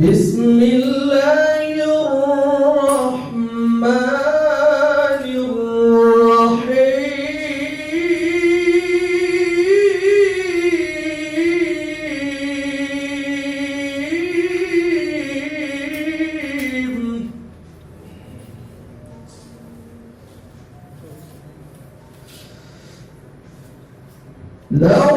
بسم الله الرحمن الرحيم. لو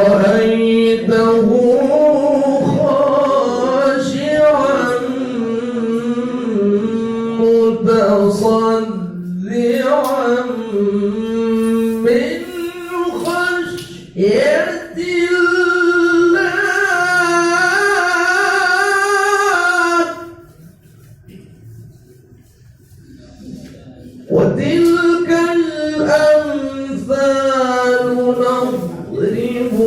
لرأيته خاشعا متصدعا من خشية الله. وتلك الأمثال نضربها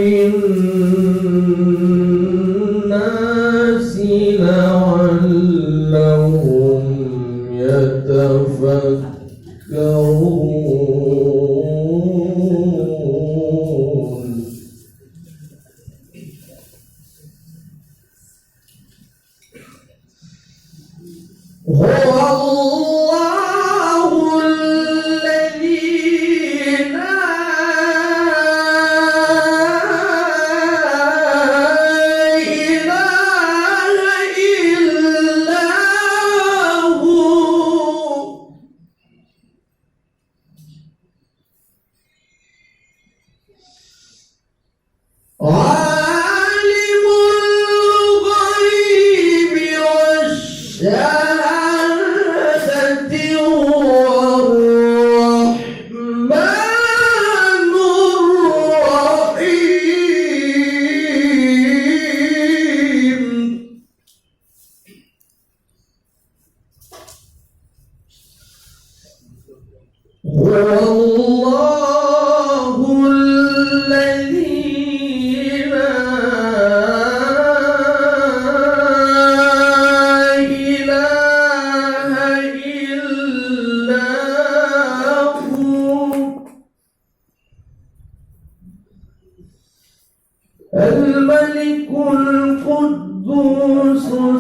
للناس لعلهم يتفكرون. هو الله الذي لا إله إلا هو عالم الغيب والشهادة الرحمن الرحيم. هو الله الذي لا إله إلا هو الملك القدوس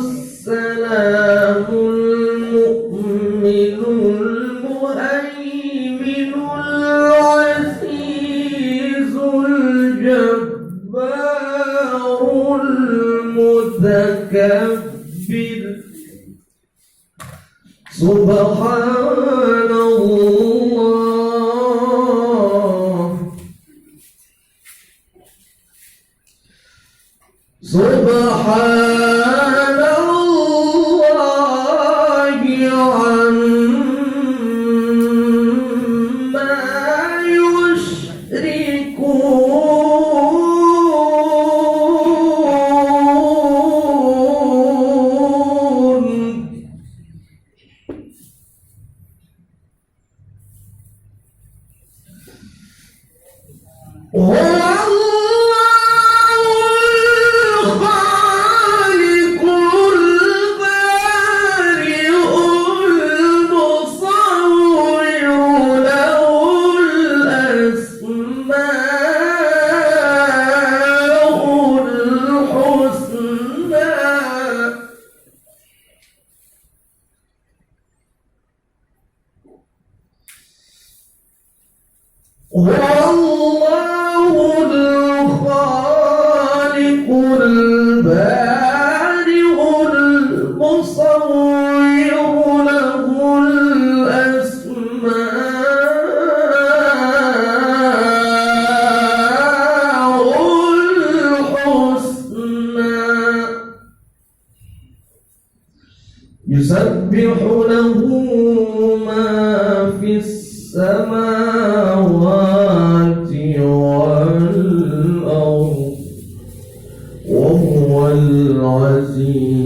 السلام المؤمن المهيمن العزيز الجبار المتكبر. سبحان الله سبحان الله عما يشركون. هو الخالق البارئ المصور له الأسماء الحسنى. هو الله الخالق البارئ المصور له الأسماء الحسنى. يسبح له ما في السماوات والأرض وهو العزيز